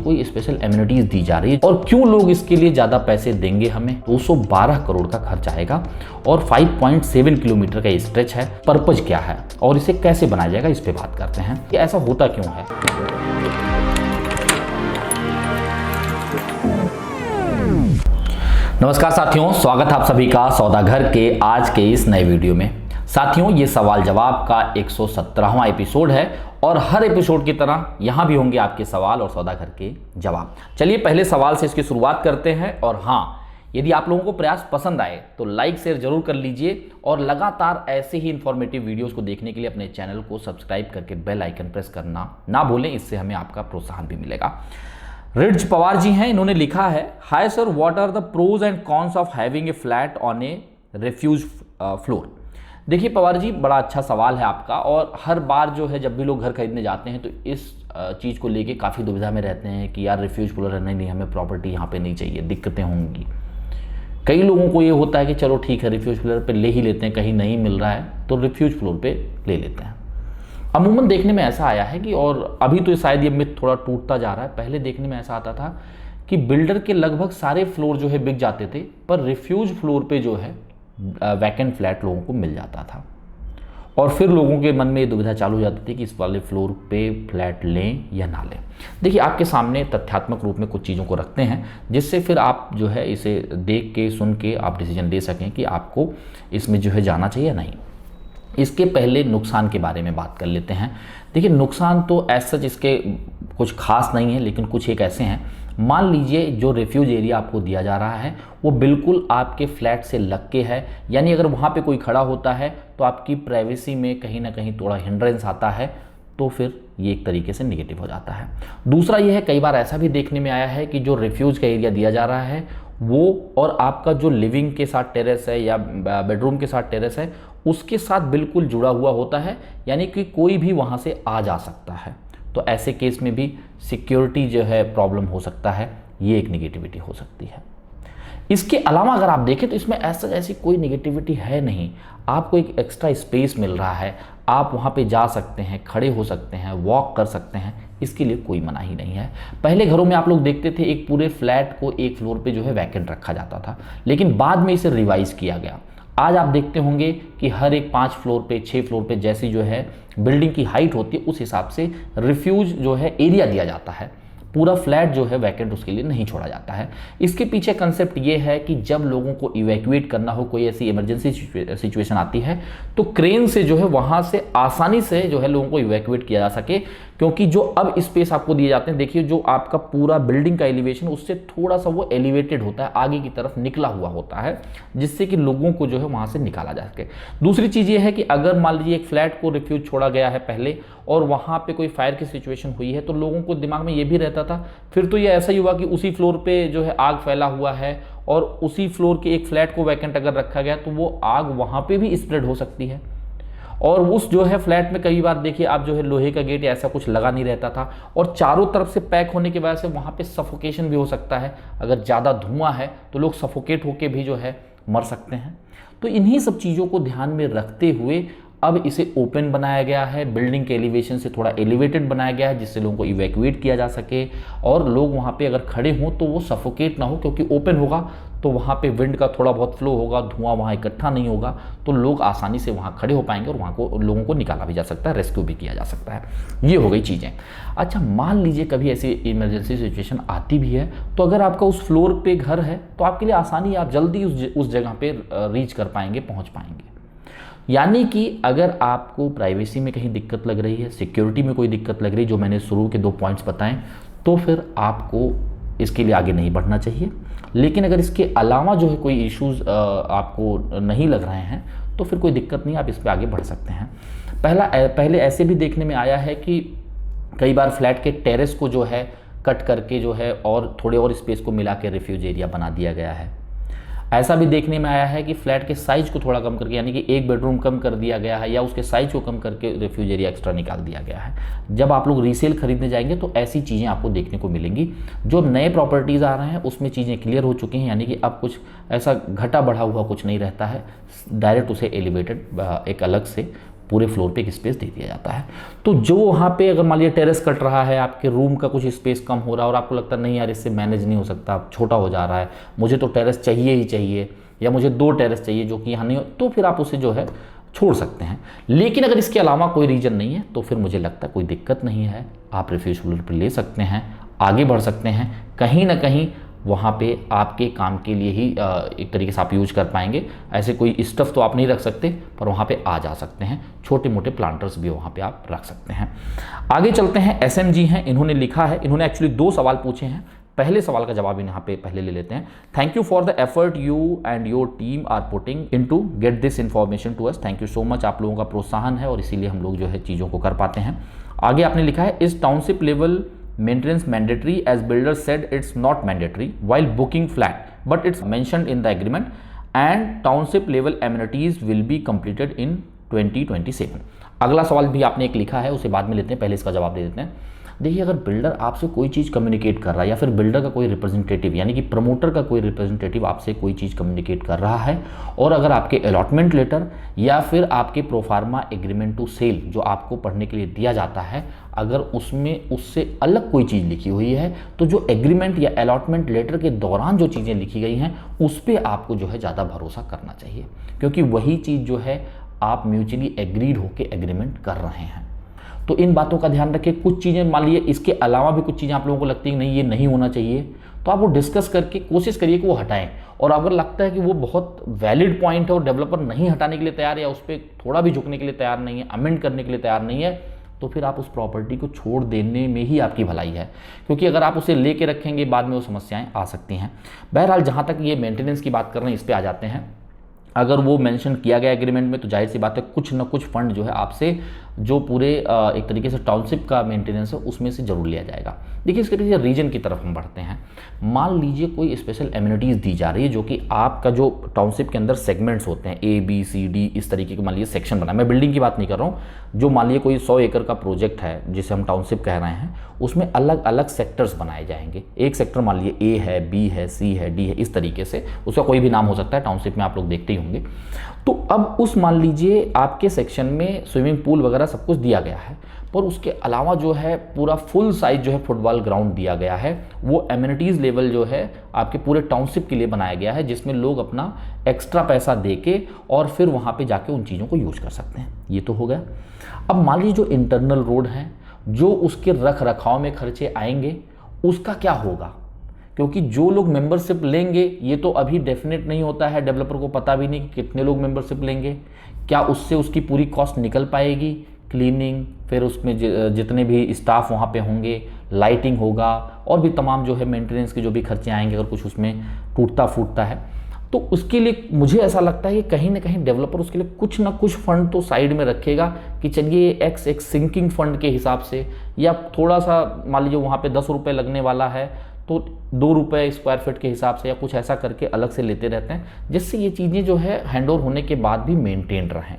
कोई special amenities दी जा रही है और क्यों लोग इसके लिए ज़्यादा पैसे देंगे हमें। 212 करोड़ का खर्च आएगा और 5.7 किलोमीटर का स्ट्रेच है। पर्पज क्या है और इसे कैसे बनाया जाएगा, इस पे बात करते हैं कि ऐसा होता क्यों है। नमस्कार साथियों, स्वागत है आप सभी का सौदागर के आज के इस नए वीडियो में। साथियों, ये सवाल जवाब का 117वां एपिसोड है और हर एपिसोड की तरह यहाँ भी होंगे आपके सवाल और सौदागर के जवाब। चलिए पहले सवाल से इसकी शुरुआत करते हैं। और हाँ, यदि आप लोगों को प्रयास पसंद आए तो लाइक शेयर जरूर कर लीजिए और लगातार ऐसे ही इंफॉर्मेटिव वीडियोस को देखने के लिए अपने चैनल को सब्सक्राइब करके बेल आइकन प्रेस करना ना भूलें, इससे हमें आपका प्रोत्साहन भी मिलेगा। रिड्ज पवार जी हैं, इन्होंने लिखा है, hi sir, what are the pros and cons of having a flat on a refuge floor. देखिए पवार जी, बड़ा अच्छा सवाल है आपका और हर बार जो है जब भी लोग घर खरीदने जाते हैं तो इस चीज़ को लेके काफ़ी दुविधा में रहते हैं कि यार रिफ्यूज फ्लोर है, नहीं हमें प्रॉपर्टी यहाँ पे नहीं चाहिए, दिक्कतें होंगी। कई लोगों को ये होता है कि चलो ठीक है रिफ्यूज फ्लोर पे ले ही लेते हैं, कहीं नहीं मिल रहा है तो रिफ्यूज फ्लोर पे ले लेते हैं। अमूमन देखने में ऐसा आया है कि, और अभी तो शायद ये मिथ थोड़ा टूटता जा रहा है, पहले देखने में ऐसा आता था कि बिल्डर के लगभग सारे फ्लोर जो है बिक जाते थे, पर रिफ्यूज फ्लोर पे जो है वैकेंट फ्लैट लोगों को मिल जाता था और फिर लोगों के मन में ये दुविधा चालू हो जाती थी कि इस वाले फ्लोर पे फ्लैट लें या ना लें। देखिए आपके सामने तथ्यात्मक रूप में कुछ चीज़ों को रखते हैं जिससे फिर आप जो है इसे देख के सुन के आप डिसीजन ले सकें कि आपको इसमें जो है जाना चाहिए या नहीं। इसके पहले नुकसान के बारे में बात कर लेते हैं। देखिए नुकसान तो ऐसा इसके कुछ खास नहीं है, लेकिन कुछ एक ऐसे हैं। मान लीजिए जो रिफ्यूज एरिया आपको दिया जा रहा है वो बिल्कुल आपके फ्लैट से लग के है, यानी अगर वहाँ पे कोई खड़ा होता है तो आपकी प्राइवेसी में कहीं ना कहीं थोड़ा हिंड्रेंस आता है, तो फिर ये एक तरीके से नेगेटिव हो जाता है। दूसरा ये है, कई बार ऐसा भी देखने में आया है कि जो रिफ्यूज का एरिया दिया जा रहा है वो और आपका जो लिविंग के साथ टेरेस है या बेडरूम के साथ टेरेस है उसके साथ बिल्कुल जुड़ा हुआ होता है, यानी कि कोई भी वहाँ से आ जा सकता है। तो ऐसे केस में भी सिक्योरिटी जो है प्रॉब्लम हो सकता है, ये एक नेगेटिविटी हो सकती है। इसके अलावा अगर आप देखें तो इसमें ऐसी कोई नेगेटिविटी है नहीं। आपको एक एक्स्ट्रा स्पेस मिल रहा है, आप वहाँ पे जा सकते हैं, खड़े हो सकते हैं, वॉक कर सकते हैं, इसके लिए कोई मनाही नहीं है। पहले घरों में आप लोग देखते थे एक पूरे फ्लैट को एक फ्लोर पे जो है वैकेंट रखा जाता था, लेकिन बाद में इसे रिवाइज किया गया। आज आप देखते होंगे कि हर एक 5 फ्लोर पे 6 फ्लोर पे जैसी जो है बिल्डिंग की हाइट होती है उस हिसाब से रिफ्यूज जो है एरिया दिया जाता है। पूरा फ्लैट जो है वैकेंट उसके लिए नहीं छोड़ा जाता है। इसके पीछे कंसेप्ट ये है कि जब लोगों को इवैक्यूएट करना हो, कोई ऐसी इमरजेंसी सिचुएशन आती है तो क्रेन से जो है वहाँ से आसानी से जो है लोगों को इवैक्यूएट किया जा सके, क्योंकि जो अब स्पेस आपको दिए जाते हैं, देखिए जो आपका पूरा बिल्डिंग का एलिवेशन उससे थोड़ा सा वो एलिवेटेड होता है, आगे की तरफ निकला हुआ होता है, जिससे कि लोगों को जो है वहाँ से निकाला जा सके। दूसरी चीज़ ये है कि अगर मान लीजिए एक फ्लैट को रिफ्यूज छोड़ा गया है पहले और वहाँ पे कोई फायर की सिचुएशन हुई है तो लोगों को दिमाग में ये भी रहता था फिर तो ये ऐसा ही हुआ कि उसी फ्लोर पे जो है आग फैला हुआ है और उसी फ्लोर के एक फ्लैट को वैकेंट अगर रखा गया तो वो आग वहाँ पे भी स्प्रेड हो सकती है। और उस जो है फ्लैट में कई बार देखिए आप जो है लोहे का गेट ऐसा कुछ लगा नहीं रहता था और चारों तरफ से पैक होने की वजह से वहाँ पे सफोकेशन भी हो सकता है। अगर ज़्यादा धुआं है तो लोग सफोकेट होकर भी जो है मर सकते हैं। तो इन्हीं सब चीज़ों को ध्यान में रखते हुए अब इसे ओपन बनाया गया है, बिल्डिंग के एलिवेशन से थोड़ा एलिवेटेड बनाया गया है जिससे लोगों को इवैक्यूएट किया जा सके और लोग वहाँ पे अगर खड़े हों तो वो सफोकेट ना हो, क्योंकि ओपन होगा तो वहाँ पे विंड का थोड़ा बहुत फ्लो होगा, धुआं वहाँ इकट्ठा नहीं होगा, तो लोग आसानी से वहाँ खड़े हो पाएंगे और वहाँ को लोगों को निकाला भी जा सकता है, रेस्क्यू भी किया जा सकता है। ये हो गई चीज़ें। अच्छा, मान लीजिए कभी ऐसी इमरजेंसी सिचुएशन आती भी है तो अगर आपका उस फ्लोर पे घर है तो आपके लिए आसानी, आप जल्दी उस जगह पे रीच कर पाएंगे, पहुँच पाएंगे। यानी कि अगर आपको प्राइवेसी में कहीं दिक्कत लग रही है, सिक्योरिटी में कोई दिक्कत लग रही है, जो मैंने शुरू के 2 पॉइंट्स बताएं, तो फिर आपको इसके लिए आगे नहीं बढ़ना चाहिए। लेकिन अगर इसके अलावा जो है कोई इश्यूज़ आपको नहीं लग रहे हैं तो फिर कोई दिक्कत नहीं, आप इस पर आगे बढ़ सकते हैं। पहले ऐसे भी देखने में आया है कि कई बार फ्लैट के टेरेस को जो है कट करके जो है और थोड़े और स्पेस को मिला के रिफ्यूज एरिया बना दिया गया है। ऐसा भी देखने में आया है कि फ्लैट के साइज को थोड़ा कम करके, यानी कि एक बेडरूम कम कर दिया गया है या उसके साइज को कम करके रिफ्यूज एरिया एक्स्ट्रा निकाल दिया गया है। जब आप लोग रीसेल खरीदने जाएंगे तो ऐसी चीज़ें आपको देखने को मिलेंगी। जो नए प्रॉपर्टीज़ आ रहे हैं उसमें चीज़ें क्लियर हो चुकी हैं, यानी कि अब कुछ ऐसा घटा बढ़ा हुआ कुछ नहीं रहता है, डायरेक्ट उसे एलिवेटेड एक अलग से पूरे फ्लोर पे एक स्पेस दे दिया जाता है। तो जो वहाँ पे अगर मान लीजिए टेरेस कट रहा है, आपके रूम का कुछ स्पेस कम हो रहा है और आपको लगता है नहीं यार इससे मैनेज नहीं हो सकता, छोटा हो जा रहा है, मुझे तो टेरेस चाहिए ही चाहिए, या मुझे 2 टेरेस चाहिए जो कि यहाँ नहीं हो, तो फिर आप उसे जो है छोड़ सकते हैं। लेकिन अगर इसके अलावा कोई रीज़न नहीं है तो फिर मुझे लगता है कोई दिक्कत नहीं है, आप रिफ्यूजिबल पर ले सकते हैं, आगे बढ़ सकते हैं। कहीं ना कहीं वहाँ पे आपके काम के लिए ही एक तरीके से आप यूज कर पाएंगे। ऐसे कोई स्टफ़ तो आप नहीं रख सकते, पर वहाँ पे आ जा सकते हैं, छोटे मोटे प्लांटर्स भी वहाँ पे आप रख सकते हैं। आगे चलते हैं, SMG हैं, इन्होंने लिखा है, इन्होंने एक्चुअली 2 सवाल पूछे हैं। पहले सवाल का जवाब यहाँ पे पहले ले लेते हैं। Thank you for the effort you and your team are putting in to get this information to us. Thank you so much, आप लोगों का प्रोत्साहन है और इसीलिए हम लोग जो है चीज़ों को कर पाते हैं। आगे आपने लिखा है, इस township level maintenance mandatory as builder said it's not mandatory while booking flat but it's mentioned in the agreement and township level amenities will be completed in 2027। अगला सवाल भी आपने एक लिखा है, उसे बाद में लेते हैं, पहले इसका जवाब दे देते हैं। देखिए, अगर बिल्डर आपसे कोई चीज़ कम्युनिकेट कर रहा है या फिर बिल्डर का कोई रिप्रेजेंटेटिव यानी कि प्रमोटर का कोई रिप्रेजेंटेटिव आपसे कोई चीज़ कम्युनिकेट कर रहा है और अगर आपके अलॉटमेंट लेटर या फिर आपके प्रोफार्मा एग्रीमेंट टू सेल जो आपको पढ़ने के लिए दिया जाता है, अगर उसमें उससे अलग कोई चीज़ लिखी हुई है तो जो एग्रीमेंट या अलॉटमेंट लेटर के दौरान जो चीज़ें लिखी गई हैं उस पर आपको जो है ज़्यादा भरोसा करना चाहिए, क्योंकि वही चीज़ जो है आप म्यूचुअली एग्रीड होकर एग्रीमेंट कर रहे हैं। तो इन बातों का ध्यान रखें। कुछ चीज़ें मान लीजिए इसके अलावा भी कुछ चीज़ें आप लोगों को लगती है नहीं ये नहीं होना चाहिए, तो आप वो डिस्कस करके कोशिश करिए कि वो हटाएं। और अगर लगता है कि वो बहुत वैलिड पॉइंट है और डेवलपर नहीं हटाने के लिए तैयार या उस पर थोड़ा भी झुकने के लिए तैयार नहीं है, अमेंड करने के लिए तैयार नहीं है, तो फिर आप उस प्रॉपर्टी को छोड़ देने में ही आपकी भलाई है, क्योंकि अगर आप उसे लेके रखेंगे बाद में वो समस्याएं आ सकती हैं। बहरहाल, जहाँ तक ये मेंटेनेंस की बात कर रहे हैं इस पर आ जाते हैं। अगर वो मेंशन किया गया एग्रीमेंट में तो जाहिर सी बात है कुछ ना कुछ फंड जो है आपसे जो पूरे एक तरीके से टाउनशिप का मेंटेनेंस है उसमें से जरूर लिया जाएगा। देखिए, इसके पीछे रीजन की तरफ हम बढ़ते हैं। मान लीजिए कोई स्पेशल एमिनिटीज़ दी जा रही है जो कि आपका जो टाउनशिप के अंदर सेगमेंट्स होते हैं A B C D इस तरीके के मान लीजिए सेक्शन बना, मैं बिल्डिंग की बात नहीं कर रहा हूँ, जो मान लीजिए कोई 100 एकड़ का प्रोजेक्ट है जिसे हम टाउनशिप कह रहे हैं, उसमें अलग अलग सेक्टर्स बनाए जाएंगे। एक सेक्टर मान लीजिए A है, B है, C है, D है, इस तरीके से उसका कोई भी नाम हो सकता है, टाउनशिप में आप लोग देखते ही होंगे। तो अब उस मान लीजिए आपके सेक्शन में स्विमिंग पूल वगैरह सब कुछ दिया गया है, पर उसके अलावा जो है पूरा फुल साइज जो है फुटबॉल ग्राउंड दिया गया है, वो एमिनिटीज़ लेवल जो है आपके पूरे टाउनशिप के लिए बनाया गया है, जिसमें लोग अपना एक्स्ट्रा पैसा देके और फिर वहाँ पे जाके उन चीज़ों को यूज कर सकते हैं। ये तो हो गया। अब मान लीजिए जो इंटरनल रोड है, जो उसके रख रखाव में खर्चे आएंगे उसका क्या होगा, क्योंकि जो लोग मेंबरशिप लेंगे ये तो अभी डेफिनेट नहीं होता है, डेवलपर को पता भी नहीं कि कितने लोग मेंबरशिप लेंगे, क्या उससे उसकी पूरी कॉस्ट निकल पाएगी, क्लीनिंग, फिर उसमें जितने भी स्टाफ वहाँ पे होंगे, लाइटिंग होगा और भी तमाम जो है मेंटेनेंस के जो भी खर्चे आएंगे अगर कुछ उसमें टूटता फूटता है, तो उसके लिए मुझे ऐसा लगता है कि कहीं ना कहीं डेवलपर उसके लिए कुछ ना कुछ फंड तो साइड में रखेगा कि चलिए एक सिंकिंग फंड के हिसाब से, या थोड़ा सा मान लीजिए वहाँ पे 10 रुपये लगने वाला है तो 2 रुपये स्क्वायर फीट के हिसाब से या कुछ ऐसा करके अलग से लेते रहते हैं, जिससे ये चीज़ें जो है हैंडओवर होने के बाद भी मेंटेन रहें।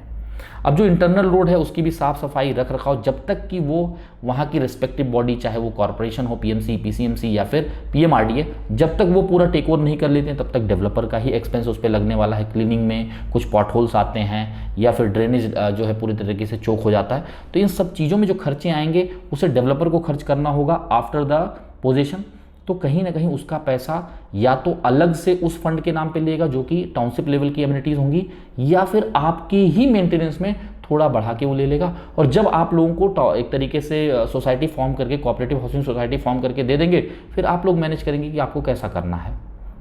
अब जो इंटरनल रोड है उसकी भी साफ सफाई रख रखाव जब तक कि वो वहाँ की रिस्पेक्टिव बॉडी, चाहे वो कॉर्पोरेशन हो, PMC, PCMC या फिर PMRDA, जब तक वो पूरा टेक ओवर नहीं कर लेते हैं तब तक डेवलपर का ही एक्सपेंस उस पर लगने वाला है। क्लीनिंग में कुछ पॉट होल्स आते हैं या फिर ड्रेनेज जो है पूरी तरीके से चोक हो जाता है, तो इन सब चीज़ों में जो खर्चे आएंगे उसे डेवलपर को खर्च करना होगा आफ्टर द पोजीशन। तो कहीं ना कहीं उसका पैसा या तो अलग से उस फंड के नाम पे लेगा जो कि टाउनशिप लेवल की एमिनिटीज़ होंगी, या फिर आपकी ही मेंटेनेंस में थोड़ा बढ़ा के वो ले लेगा। और जब आप लोगों को एक तरीके से सोसाइटी फॉर्म करके, कोऑपरेटिव हाउसिंग सोसाइटी फॉर्म करके दे देंगे, फिर आप लोग मैनेज करेंगे कि आपको कैसा करना है।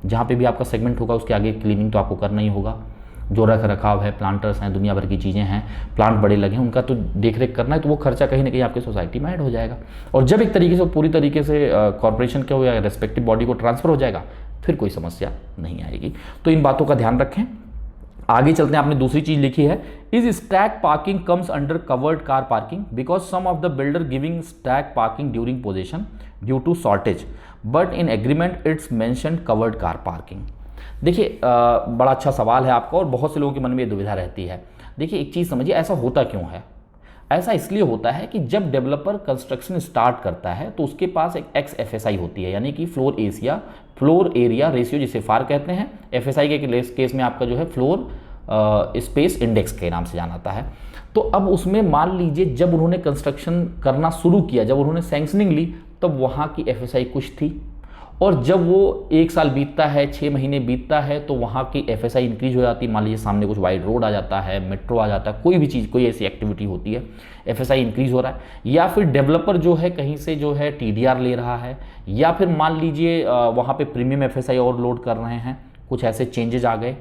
जहाँ पे भी आपका सेगमेंट होगा उसके आगे क्लीनिंग तो आपको करना ही होगा, जो रख रखाव है, प्लांटर्स हैं, दुनिया भर की चीज़ें हैं, प्लांट बड़े लगे हैं, उनका तो देख रेख करना है, तो वो खर्चा कहीं ना कहीं आपकी सोसाइटी में ऐड हो जाएगा। और जब एक तरीके से पूरी तरीके से कॉर्पोरेशन के या रेस्पेक्टिव बॉडी को ट्रांसफर हो जाएगा फिर कोई समस्या नहीं आएगी। तो इन बातों का ध्यान रखें। आगे चलते हैं, आपने दूसरी चीज लिखी है, is stack parking comes under covered car parking because some of the builder giving stack parking during possession due to shortage but in agreement it's mention covered car parking. देखिए, बड़ा अच्छा सवाल है आपका और बहुत से लोगों के मन में दुविधा रहती है। देखिए, एक चीज़ समझिए, ऐसा होता क्यों है? ऐसा इसलिए होता है कि जब डेवलपर कंस्ट्रक्शन स्टार्ट करता है तो उसके पास एक XFSI होती है, यानी कि फ्लोर एरिया रेशियो जिसे फार कहते हैं। FSI के केस में आपका जो है फ्लोर स्पेस इंडेक्स के नाम से जाना जाता है। तो अब उसमें मान लीजिए जब उन्होंने कंस्ट्रक्शन करना शुरू किया, जब उन्होंने सैंक्शनिंग ली, तब वहाँ की FSI कुछ थी, और जब वो 1 साल बीतता है, 6 महीने बीतता है, तो वहाँ की FSI इंक्रीज हो जाती है। मान लीजिए सामने कुछ वाइड रोड आ जाता है, मेट्रो आ जाता है, कोई भी चीज़, कोई ऐसी एक्टिविटी होती है, FSI इंक्रीज हो रहा है। या फिर डेवलपर जो है कहीं से जो है TDR ले रहा है, या फिर मान लीजिए वहाँ पे प्रीमियम FSI और लोड कर रहे हैं, कुछ ऐसे चेंजेज आ गए,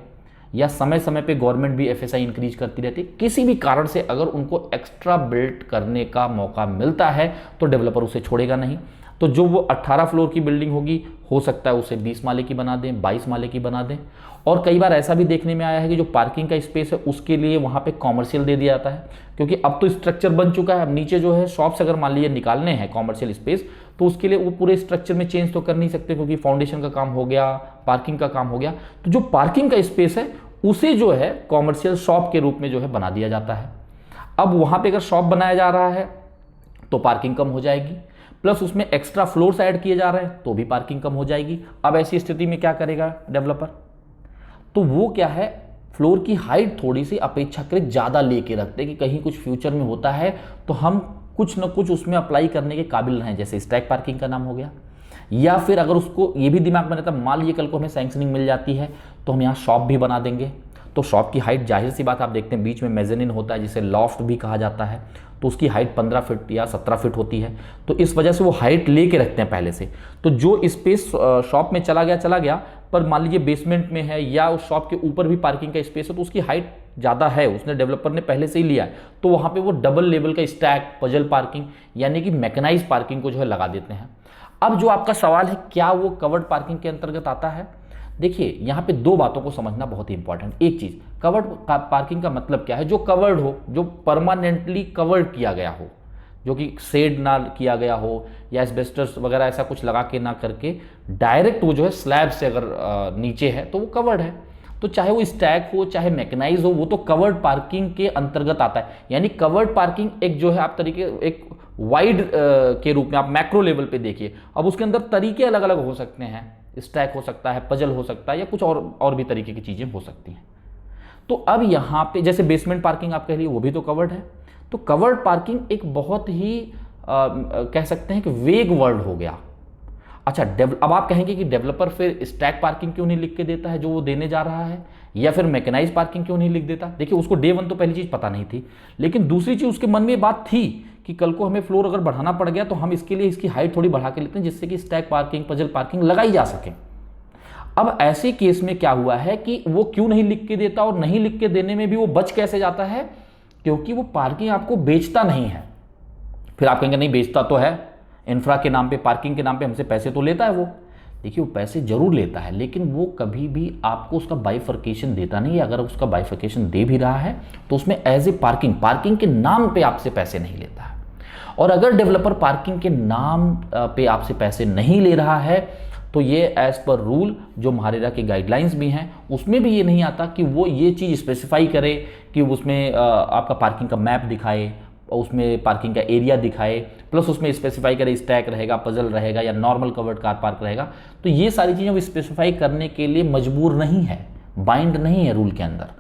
या समय समय पे गवर्नमेंट भी FSI इंक्रीज करती रहती है। किसी भी कारण से अगर उनको एक्स्ट्रा बिल्ड करने का मौका मिलता है तो डेवलपर उसे छोड़ेगा नहीं। तो जो वो 18 फ्लोर की बिल्डिंग होगी, हो सकता है उसे 20 माले की बना दें, 22 माले की बना दें। और कई बार ऐसा भी देखने में आया है कि जो पार्किंग का स्पेस है उसके लिए वहाँ पे कॉमर्शियल दे दिया जाता है, क्योंकि अब तो स्ट्रक्चर बन चुका है। अब नीचे जो है शॉप्स अगर मान लीजिए निकालने हैं कॉमर्शियल स्पेस, तो उसके लिए वो पूरे स्ट्रक्चर में चेंज तो कर नहीं सकते, क्योंकि फाउंडेशन का काम हो गया, पार्किंग का काम हो गया। तो जो पार्किंग का स्पेस है उसे जो है कॉमर्शियल शॉप के रूप में जो है बना दिया जाता है। अब वहाँ पे अगर शॉप बनाया जा रहा है तो पार्किंग कम हो जाएगी, प्लस उसमें एक्स्ट्रा फ्लोर्स ऐड किए जा रहे हैं तो भी पार्किंग कम हो जाएगी। अब ऐसी स्थिति में क्या करेगा डेवलपर? तो वो क्या है, फ्लोर की हाइट थोड़ी सी अपेक्षाकृत ज़्यादा लेके रखते हैं कि कहीं कुछ फ्यूचर में होता है तो हम कुछ ना कुछ उसमें अप्लाई करने के काबिल रहें, जैसे स्टैक पार्किंग का नाम हो गया। या फिर अगर उसको ये भी दिमाग में रहता, मान लीजिए कल को हमें सैंक्शनिंग मिल जाती है तो हम यहाँ शॉप भी बना देंगे, तो शॉप की हाइट जाहिर सी बात आप देखते हैं बीच में मेज़ेनिन होता है जिसे लॉफ्ट भी कहा जाता है, तो उसकी हाइट 15 फीट या 17 फीट होती है। तो इस वजह से वो हाइट लेके रखते हैं पहले से। तो जो स्पेस शॉप में चला गया, पर मान लीजिए बेसमेंट में है या उस शॉप के ऊपर भी पार्किंग का स्पेस है तो उसकी हाइट ज़्यादा है, उसने डेवलपर ने पहले से ही लिया है, तो वहाँ पे वो डबल लेवल का स्टैक पजल पार्किंग यानी कि मैकेनाइज पार्किंग को जो है लगा देते हैं। अब जो आपका सवाल है क्या वो कवर्ड पार्किंग के अंतर्गत आता है? देखिए यहाँ पे 2 बातों को समझना बहुत ही इंपॉर्टेंट। एक चीज़, कवर्ड पार्किंग का मतलब क्या है? जो कवर्ड हो, जो परमानेंटली कवर्ड किया गया हो, जो कि शेड ना किया गया हो या एस्बेस्टस वगैरह ऐसा कुछ लगा के ना करके डायरेक्ट वो जो है स्लैब से अगर नीचे है तो वो कवर्ड है। तो चाहे वो स्टैक हो चाहे मैकेनाइज हो, वो तो कवर्ड पार्किंग के अंतर्गत आता है। यानी कवर्ड पार्किंग एक जो है आप तरीके एक वाइड के रूप में आप मैक्रो लेवल पे देखिए। अब उसके अंदर तरीके अलग अलग हो सकते हैं, स्टैक हो सकता है, पजल हो सकता है, या कुछ और भी तरीके की चीज़ें हो सकती हैं। तो अब यहाँ पे जैसे बेसमेंट पार्किंग आप कह रही है वो भी तो कवर्ड है। तो कवर्ड पार्किंग एक बहुत ही कह सकते हैं कि वेग वर्ड हो गया। अच्छा, अब आप कहेंगे कि डेवलपर फिर स्टैक पार्किंग क्यों नहीं लिख के देता है जो वो देने जा रहा है, या फिर मैकेनाइज पार्किंग क्यों नहीं लिख देता? देखिए उसको डे 1 तो पहली चीज़ पता नहीं थी, लेकिन दूसरी चीज़ उसके मन में ये बात थी कि कल को हमें फ्लोर अगर बढ़ाना पड़ गया तो हम इसके लिए इसकी हाइट थोड़ी बढ़ा के लेते हैं जिससे कि स्टैक पार्किंग पजल पार्किंग लगाई जा सके। अब ऐसे केस में क्या हुआ है कि वो क्यों नहीं लिख के देता, और नहीं लिख के देने में भी वो बच कैसे जाता है? क्योंकि वो पार्किंग आपको बेचता नहीं है। फिर आप कहेंगे नहीं बेचता तो है, इंफ्रा के नाम पे, पार्किंग के नाम पे हमसे पैसे तो लेता है वो। देखिए वो पैसे जरूर लेता है, लेकिन वो कभी भी आपको उसका बाइफर्केशन देता नहीं है। अगर उसका बाइफर्केशन दे भी रहा है तो उसमें एज ए पार्किंग के नाम पे आपसे पैसे नहीं लेता है। और अगर डेवलपर पार्किंग के नाम पे आपसे पैसे नहीं ले रहा है तो ये एज पर रूल जो महारेरा के गाइडलाइंस भी हैं उसमें भी ये नहीं आता कि वो ये चीज़ स्पेसिफाई करे कि उसमें आपका पार्किंग का मैप दिखाए, उसमें पार्किंग का एरिया दिखाए, प्लस उसमें स्पेसिफाई करे स्टैक रहेगा, पजल रहेगा या नॉर्मल कवर्ड कार पार्क रहेगा। तो ये सारी चीज़ें वो स्पेसिफाई करने के लिए मजबूर नहीं है, बाइंड नहीं है रूल के अंदर।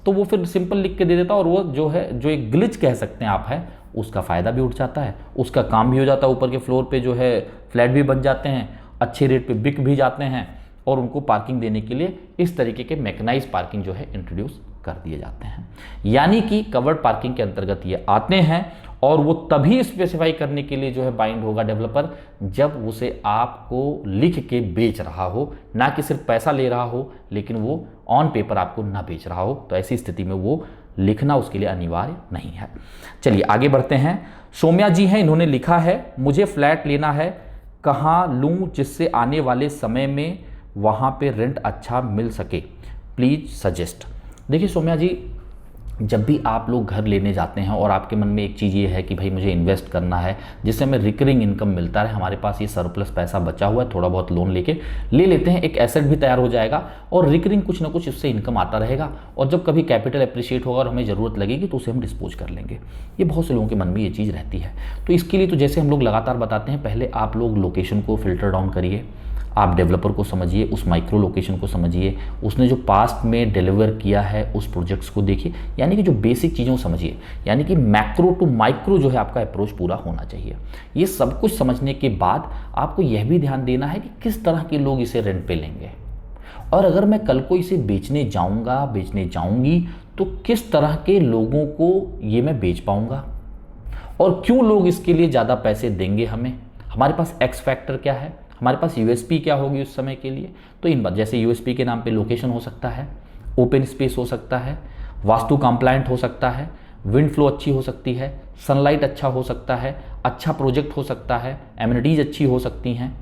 तो वो फिर सिंपल लिख के दे देता, और वो जो है जो एक ग्लिच कह सकते हैं आप है, उसका फ़ायदा भी उठ जाता है, उसका काम भी हो जाता है, ऊपर के फ्लोर पे जो है फ्लैट भी बन जाते हैं, अच्छे रेट पे बिक भी जाते हैं, और उनको पार्किंग देने के लिए इस तरीके के मैकेनाइज पार्किंग जो है इंट्रोड्यूस कर दिए जाते हैं। यानी कि कवर्ड पार्किंग के अंतर्गत ये आते हैं, और वो तभी स्पेसिफाई करने के लिए जो है बाइंड होगा डेवलपर जब उसे आपको लिख के बेच रहा हो, ना कि सिर्फ पैसा ले रहा हो लेकिन वो ऑन पेपर आपको ना बेच रहा हो। तो ऐसी स्थिति में वो लिखना उसके लिए अनिवार्य नहीं है। चलिए आगे बढ़ते हैं। सौम्या जी हैं, इन्होंने लिखा है मुझे फ्लैट लेना है, कहाँ लूँ जिससे आने वाले समय में वहाँ पे रेंट अच्छा मिल सके, प्लीज़ सजेस्ट। देखिए सौम्या जी, जब भी आप लोग घर लेने जाते हैं और आपके मन में एक चीज़ ये है कि भाई मुझे इन्वेस्ट करना है जिससे हमें रिकरिंग इनकम मिलता रहे, हमारे पास ये सरप्लस पैसा बचा हुआ है, थोड़ा बहुत लोन लेके ले लेते हैं, एक एसेट भी तैयार हो जाएगा और रिकरिंग कुछ ना कुछ इससे इनकम आता रहेगा, और जब कभी कैपिटल अप्रिशिएट होगा और हमें ज़रूरत लगेगी तो उसे हम डिस्पोज कर लेंगे। ये बहुत से लोगों के मन में ये चीज़ रहती है। तो इसके लिए तो जैसे हम लोग लगातार बताते हैं, पहले आप लोग लोकेशन को फिल्टर डाउन करिए, आप डेवलपर को समझिए, उस माइक्रो लोकेशन को समझिए, उसने जो पास्ट में डिलीवर किया है उस प्रोजेक्ट्स को देखिए, यानी कि जो बेसिक चीज़ों को समझिए, यानी कि मैक्रो टू माइक्रो जो है आपका अप्रोच पूरा होना चाहिए। ये सब कुछ समझने के बाद आपको यह भी ध्यान देना है कि किस तरह के लोग इसे रेंट पे लेंगे, और अगर मैं कल को इसे बेचने जाऊंगा, बेचने जाऊंगी, तो किस तरह के लोगों को ये मैं बेच पाऊंगा, और क्यों लोग इसके लिए ज़्यादा पैसे देंगे हमें, हमारे पास एक्स फैक्टर क्या है, हमारे पास यूएसपी क्या होगी उस समय के लिए। तो इन बात, जैसे यूएसपी के नाम पे लोकेशन हो सकता है, ओपन स्पेस हो सकता है, वास्तु कंप्लायंट हो सकता है, विंड फ्लो अच्छी हो सकती है, सनलाइट अच्छा हो सकता है, अच्छा प्रोजेक्ट हो सकता है, एमिनिटीज़ अच्छी हो सकती हैं।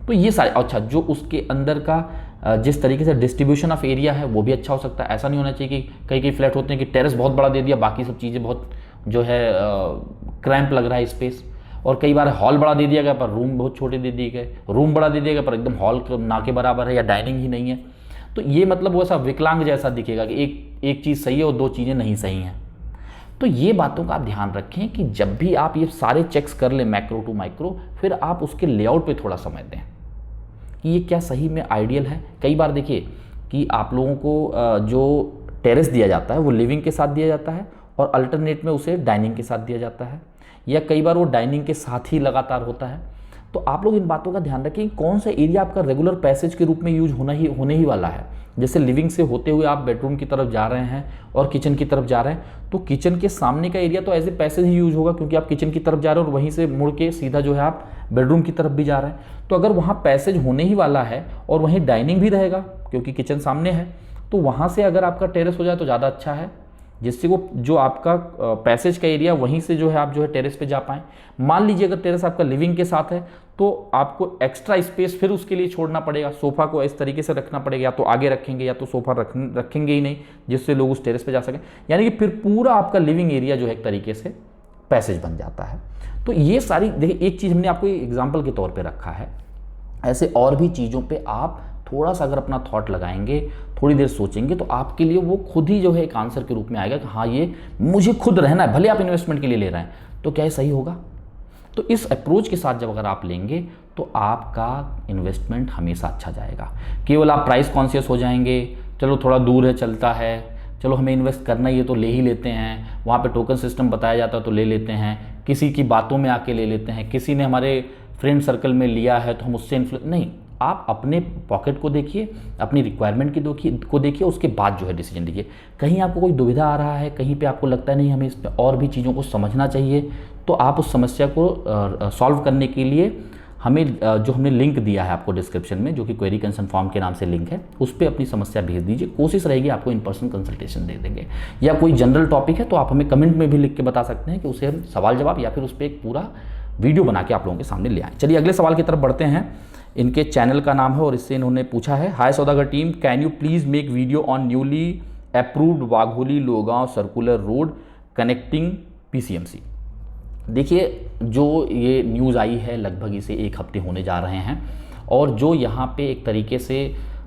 तो ये सारे, अच्छा जो उसके अंदर का जिस तरीके से डिस्ट्रीब्यूशन ऑफ एरिया है वो भी अच्छा हो सकता है। ऐसा नहीं होना चाहिए कि कई कई फ्लैट होते हैं कि टेरेस बहुत बड़ा दे दिया, बाकी सब चीज़ें बहुत जो है क्रैम्प लग रहा है स्पेस, और कई बार हॉल बड़ा दे दिया गया पर रूम बहुत छोटे दे दिए गए, रूम बड़ा दे दिया गया पर एकदम हॉल ना के बराबर है या डाइनिंग ही नहीं है। तो ये मतलब वैसा विकलांग जैसा दिखेगा कि एक चीज़ सही है और दो चीज़ें नहीं सही हैं। तो ये बातों का आप ध्यान रखें कि जब भी आप ये सारे चेक्स कर लें मैक्रो टू माइक्रो, फिर आप उसके लेआउट पे थोड़ा समय दें कि ये क्या सही में आइडियल है। कई बार देखिए कि आप लोगों को जो टेरेस दिया जाता है वो लिविंग के साथ दिया जाता है और अल्टरनेट में उसे डाइनिंग के साथ दिया जाता है, या कई बार वो डाइनिंग के साथ ही लगातार होता है। तो आप लोग इन बातों का ध्यान रखें कि कौन सा एरिया आपका रेगुलर पैसेज के रूप में यूज होने ही वाला है। जैसे लिविंग से होते हुए आप बेडरूम की तरफ जा रहे हैं और किचन की तरफ जा रहे हैं, तो किचन के सामने का एरिया तो एज ए पैसेज ही यूज होगा, क्योंकि आप किचन की तरफ जा रहे हैं और वहीं से मुड़ के सीधा जो है आप बेडरूम की तरफ भी जा रहे हैं। तो अगर वहाँ पैसेज होने ही वाला है और वहीं डाइनिंग भी रहेगा क्योंकि किचन सामने है, तो वहाँ से अगर आपका टेरेस हो जाए तो ज़्यादा अच्छा है, जिससे वो जो आपका पैसेज का एरिया वहीं से जो है आप जो है टेरेस पे जा पाएँ। मान लीजिए अगर टेरेस आपका लिविंग के साथ है तो आपको एक्स्ट्रा स्पेस फिर उसके लिए छोड़ना पड़ेगा, सोफ़ा को इस तरीके से रखना पड़ेगा, या तो आगे रखेंगे या तो सोफ़ा रखेंगे ही नहीं जिससे लोग उस टेरेस पे जा सकें, यानी कि फिर पूरा आपका लिविंग एरिया जो है एक तरीके से पैसेज बन जाता है। तो ये सारी देखिए, एक चीज़ हमने आपको एग्जाम्पल के तौर पर रखा है, ऐसे और भी चीज़ों पर आप थोड़ा सा अगर अपना थॉट लगाएंगे, थोड़ी देर सोचेंगे, तो आपके लिए वो खुद ही जो है एक आंसर के रूप में आएगा कि हाँ ये मुझे खुद रहना है, भले आप इन्वेस्टमेंट के लिए ले रहे हैं तो क्या ये सही होगा। तो इस अप्रोच के साथ जब अगर आप लेंगे तो आपका इन्वेस्टमेंट हमेशा अच्छा जाएगा। केवल आप प्राइस कॉन्शियस हो जाएंगे, चलो थोड़ा दूर है चलता है, चलो हमें इन्वेस्ट करना ही है तो ले ही लेते हैं, वहाँ पे टोकन सिस्टम बताया जाता है तो ले लेते हैं, किसी की बातों में आके ले लेते हैं, किसी ने हमारे फ्रेंड सर्कल में लिया है तो हम उससे इन्फ्लुएंस नहीं। आप अपने पॉकेट को देखिए, अपनी रिक्वायरमेंट को देखिए, उसके बाद जो है डिसीजन लीजिए। कहीं आपको कोई दुविधा आ रहा है, कहीं पे आपको लगता है नहीं हमें इसमें और भी चीज़ों को समझना चाहिए, तो आप उस समस्या को सॉल्व करने के लिए हमें जो हमने लिंक दिया है आपको डिस्क्रिप्शन में, जो कि क्वेरी कंसर्न फॉर्म के नाम से लिंक है, उस पर अपनी समस्या भेज दीजिए। कोशिश रहेगी आपको इन पर्सन कंसल्टेशन दे देंगे, या कोई जनरल टॉपिक है तो आप हमें कमेंट में भी लिख के बता सकते हैं कि उसे हम सवाल जवाब या फिर उस पर एक पूरा वीडियो बना के आप लोगों के सामने ले आएँ। चलिए अगले सवाल की तरफ बढ़ते हैं। इनके चैनल का नाम है और इससे इन्होंने पूछा है, hi Saudagar team, can you please make video on newly approved Wagholi Lohegaon circular road connecting PCMC। देखिए जो ये न्यूज़ आई है लगभग इसे 1 हफ्ते होने जा रहे हैं, और जो यहाँ पे एक तरीके से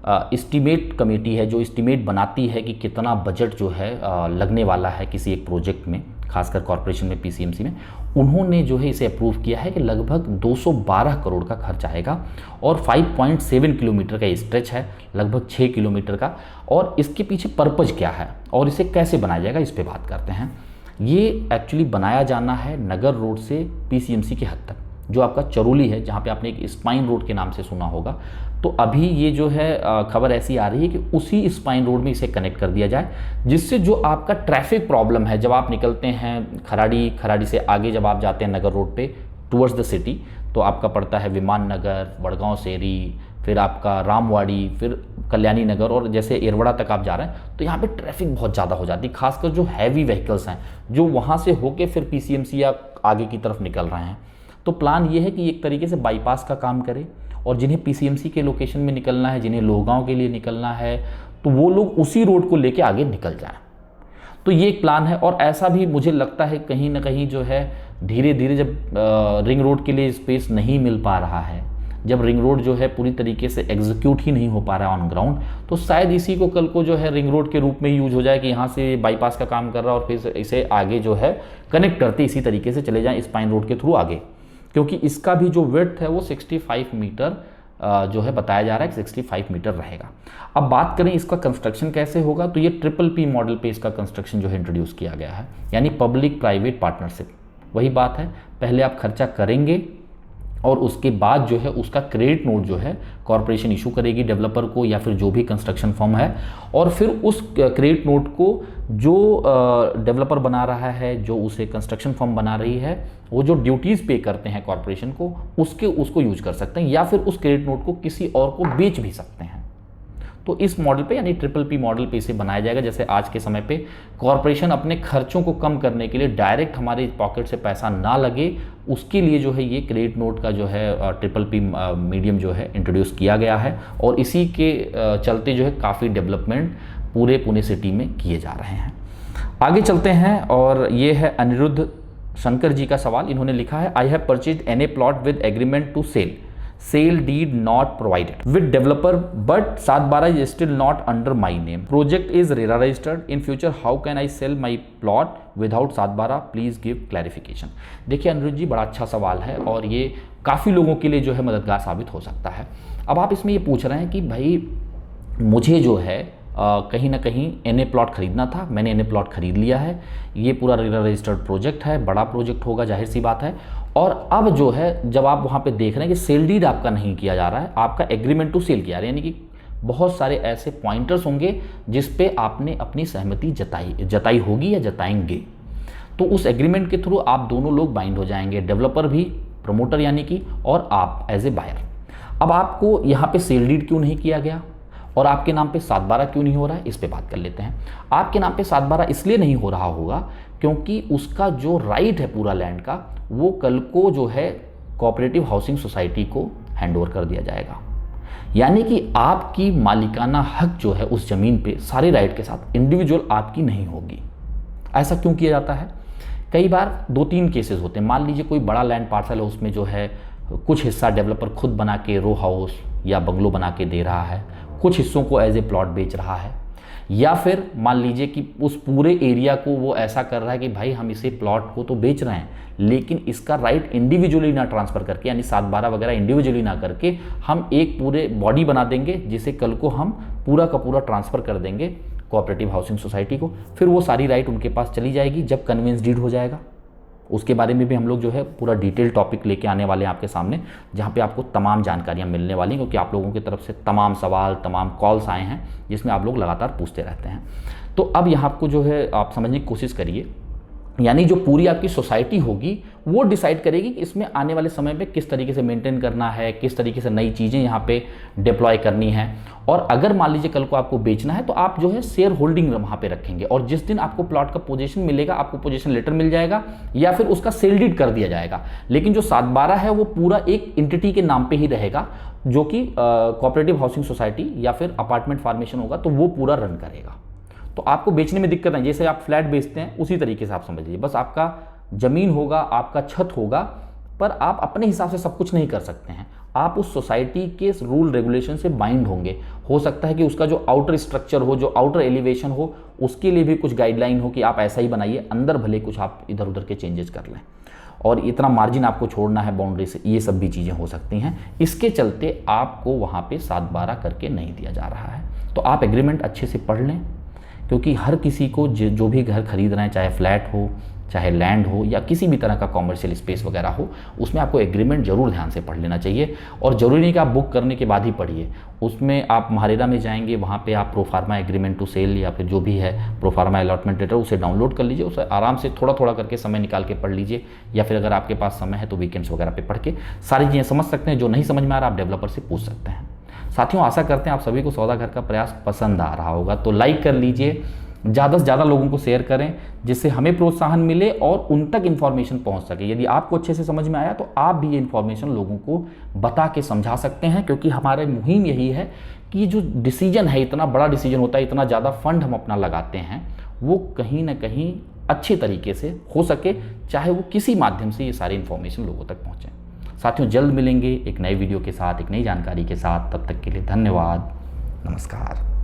एस्टीमेट कमेटी है जो एस्टीमेट बनाती है कि कितना बजट जो है लगने वाला है किसी एक प्रोजेक्ट में, खासकर कॉरपोरेशन में PCMC में, उन्होंने जो है इसे अप्रूव किया है कि लगभग 212 करोड़ का खर्च आएगा और 5.7 किलोमीटर का स्ट्रेच है, लगभग 6 किलोमीटर का। और इसके पीछे पर्पज़ क्या है और इसे कैसे बनाया जाएगा इस पर बात करते हैं। ये एक्चुअली बनाया जाना है नगर रोड से PCMC के हद तक, जो आपका चरोली है, जहाँ पे आपने एक स्पाइन रोड के नाम से सुना होगा। तो अभी ये जो है खबर ऐसी आ रही है कि उसी स्पाइन रोड में इसे कनेक्ट कर दिया जाए, जिससे जो आपका ट्रैफिक प्रॉब्लम है, जब आप निकलते हैं खराड़ी से आगे जब आप जाते हैं नगर रोड पे टुवर्ड्स द सिटी, तो आपका पड़ता है विमान नगर, वडगांव सेरी, फिर आपका रामवाड़ी, फिर कल्याणी नगर, और जैसे एरवड़ा तक आप जा रहे हैं तो यहाँ पे ट्रैफिक बहुत ज़्यादा हो जाती है, खासकर जो हैवी व्हीकल्स हैं जो वहाँ से होके फिर PCMC या आगे की तरफ निकल रहे हैं। तो प्लान ये है कि एक तरीके से बाईपास का काम करे, और जिन्हें PCMC के लोकेशन में निकलना है, जिन्हें लोगांव के लिए निकलना है, तो वो लोग उसी रोड को लेके आगे निकल जाएं। तो ये एक प्लान है। और ऐसा भी मुझे लगता है कहीं ना कहीं जो है धीरे धीरे जब रिंग रोड के लिए स्पेस नहीं मिल पा रहा है, जब रिंग रोड जो है पूरी तरीके से एग्जीक्यूट ही नहीं हो पा रहा है ऑन ग्राउंड, तो शायद इसी को कल को जो है रिंग रोड के रूप में यूज हो जाए कि यहाँ से बाईपास का काम कर रहा है और फिर इसे आगे जो है कनेक्ट करते इसी तरीके से चले जाएं स्पाइन रोड के थ्रू आगे, क्योंकि इसका भी जो विड्थ है वो 65 मीटर जो है बताया जा रहा है कि 65 मीटर रहेगा। अब बात करें इसका कंस्ट्रक्शन कैसे होगा, तो ये PPP मॉडल पे इसका कंस्ट्रक्शन जो है इंट्रोड्यूस किया गया है, यानी पब्लिक प्राइवेट पार्टनरशिप। वही बात है, पहले आप खर्चा करेंगे और उसके बाद जो है उसका क्रेडिट नोट जो है कॉरपोरेशन इशू करेगी डेवलपर को या फिर जो भी कंस्ट्रक्शन फर्म है, और फिर उस क्रेडिट नोट को जो डेवलपर बना रहा है, जो उसे कंस्ट्रक्शन फर्म बना रही है, वो जो ड्यूटीज़ पे करते हैं कॉरपोरेशन को, उसको यूज कर सकते हैं या फिर उस क्रेडिट नोट को किसी और को बेच भी सकते हैं। तो इस मॉडल पे यानी PPP मॉडल पे इसे बनाया जाएगा। जैसे आज के समय पे कॉरपोरेशन अपने खर्चों को कम करने के लिए डायरेक्ट हमारे पॉकेट से पैसा ना लगे, उसके लिए जो है ये क्रेडिट नोट का जो है PPP मीडियम जो है इंट्रोड्यूस किया गया है, और इसी के चलते जो है काफ़ी डेवलपमेंट पूरे पुणे सिटी में किए जा रहे हैं। आगे चलते हैं, और ये है अनिरुद्ध शंकर जी का सवाल। इन्होंने लिखा है, I have purchased an a plot with agreement to sell deed not provided with developer but 7/12 is still not under my name, project is RERA registered, in future how can I sell my plot without 7/12, please give clarification। देखिए अनिरुद्ध जी, बड़ा अच्छा सवाल है और ये काफ़ी लोगों के लिए जो है मददगार साबित हो सकता है। अब आप इसमें ये पूछ रहे हैं कि भाई मुझे जो है कहीं ना कहीं एनए प्लॉट खरीदना था, मैंने एनए प्लॉट खरीद लिया है, ये पूरा रेरा रजिस्टर्ड प्रोजेक्ट है, बड़ा प्रोजेक्ट होगा, जाहिर सी बात है, और अब जो है जब आप वहाँ पे देख रहे हैं कि सेल डीड आपका नहीं किया जा रहा है, आपका एग्रीमेंट टू सेल किया, यानी कि बहुत सारे ऐसे पॉइंटर्स होंगे जिस पे आपने अपनी सहमति जताई होगी या जताएंगे, तो उस एग्रीमेंट के थ्रू आप दोनों लोग बाइंड हो जाएंगे, डेवलपर भी, प्रमोटर यानी कि, और आप एज ए बायर। अब आपको यहाँ पे सेल डीड क्यों नहीं किया गया और आपके नाम पे 7/12 क्यों नहीं हो रहा है, इस पे बात कर लेते हैं। आपके नाम पे 7/12 इसलिए नहीं हो रहा होगा क्योंकि उसका जो राइट है पूरा लैंड का, वो कल को जो है कोऑपरेटिव हाउसिंग सोसाइटी को हैंडओवर कर दिया जाएगा, यानी कि आपकी मालिकाना हक जो है उस ज़मीन पे सारे राइट के साथ इंडिविजुअल आपकी नहीं होगी। ऐसा क्यों किया जाता है? कई बार 2-3 केसेस होते हैं। मान लीजिए कोई बड़ा लैंड पार्सल है, उसमें जो है कुछ हिस्सा डेवलपर खुद बना के रो हाउस या बंगलो बना के दे रहा है, कुछ हिस्सों को एज ए प्लॉट बेच रहा है, या फिर मान लीजिए कि उस पूरे एरिया को वो ऐसा कर रहा है कि भाई हम इसे प्लॉट को तो बेच रहे हैं लेकिन इसका राइट इंडिविजुअली ना ट्रांसफ़र करके, यानी 7/12 वगैरह इंडिविजुअली ना करके हम एक पूरे बॉडी बना देंगे जिसे कल को हम पूरा का पूरा ट्रांसफ़र कर देंगे कोऑपरेटिव हाउसिंग सोसाइटी को। फिर वो सारी राइट उनके पास चली जाएगी जब कन्वेंस डीड हो जाएगा। उसके बारे में भी हम लोग जो है पूरा डिटेल टॉपिक लेके आने वाले हैं आपके सामने, जहाँ पे आपको तमाम जानकारियाँ मिलने वाली हैं, क्योंकि आप लोगों की तरफ से तमाम सवाल, तमाम कॉल्स आए हैं जिसमें आप लोग लगातार पूछते रहते हैं। तो अब यहाँ आपको जो है आप समझने की कोशिश करिए, यानी जो पूरी आपकी सोसाइटी होगी वो डिसाइड करेगी कि इसमें आने वाले समय पे किस तरीके से मेंटेन करना है, किस तरीके से नई चीज़ें यहाँ पे डिप्लॉय करनी है। और अगर मान लीजिए कल को आपको बेचना है तो आप जो है शेयर होल्डिंग वहाँ पे रखेंगे, और जिस दिन आपको प्लॉट का पोजीशन मिलेगा आपको पोजीशन लेटर मिल जाएगा या फिर उसका सेल डीड कर दिया जाएगा। लेकिन जो 7/12 है वो पूरा एक एंटिटी के नाम पे ही रहेगा, जो कि कोऑपरेटिव हाउसिंग सोसाइटी या फिर अपार्टमेंट फॉर्मेशन होगा तो वो पूरा रन करेगा। तो आपको बेचने में दिक्कत नहीं, जैसे आप फ्लैट बेचते हैं उसी तरीके से आप समझ लीजिए, बस आपका ज़मीन होगा, आपका छत होगा, पर आप अपने हिसाब से सब कुछ नहीं कर सकते हैं। आप उस सोसाइटी के रूल रेगुलेशन से बाइंड होंगे। हो सकता है कि उसका जो आउटर स्ट्रक्चर हो, जो आउटर एलिवेशन हो, उसके लिए भी कुछ गाइडलाइन हो कि आप ऐसा ही बनाइए, अंदर भले कुछ आप इधर उधर के चेंजेस कर लें, और इतना मार्जिन आपको छोड़ना है बाउंड्री से, ये सब भी चीज़ें हो सकती हैं। इसके चलते आपको वहाँ पे 7/12 करके नहीं दिया जा रहा है। तो आप एग्रीमेंट अच्छे से पढ़ लें, क्योंकि हर किसी को जो भी घर खरीद रहे हैं, चाहे फ्लैट हो, चाहे लैंड हो, या किसी भी तरह का कॉमर्शियल स्पेस वगैरह हो, उसमें आपको एग्रीमेंट जरूर ध्यान से पढ़ लेना चाहिए। और ज़रूरी नहीं कि आप बुक करने के बाद ही पढ़िए, उसमें आप महारेरा में जाएंगे, वहाँ पे आप प्रोफार्मा एग्रीमेंट टू सेल या फिर जो भी है प्रोफार्मा अलॉटमेंट लेटर, उसे डाउनलोड कर लीजिए, उसे आराम से थोड़ा थोड़ा करके समय निकाल के पढ़ लीजिए, या फिर अगर आपके पास समय है तो वीकेंड्स वगैरह पे पढ़ के सारी चीज़ें समझ सकते हैं। जो नहीं समझ में आ रहा आप डेवलपर से पूछ सकते हैं। साथियों, आशा करते हैं आप सभी को सौदा घर का प्रयास पसंद आ रहा होगा, तो लाइक कर लीजिए, ज़्यादा से ज़्यादा लोगों को शेयर करें, जिससे हमें प्रोत्साहन मिले और उन तक इन्फॉर्मेशन पहुंच सके। यदि आपको अच्छे से समझ में आया तो आप भी ये इन्फॉर्मेशन लोगों को बता के समझा सकते हैं, क्योंकि हमारी मुहिम यही है कि जो डिसीजन है, इतना बड़ा डिसीजन होता है, इतना ज़्यादा फंड हम अपना लगाते हैं, वो कहीं ना कहीं अच्छे तरीके से हो सके, चाहे वो किसी माध्यम से ये सारी इन्फॉर्मेशन लोगों तक पहुँचे। साथियों, जल्द मिलेंगे एक नए वीडियो के साथ, एक नई जानकारी के साथ। तब तक के लिए धन्यवाद, नमस्कार।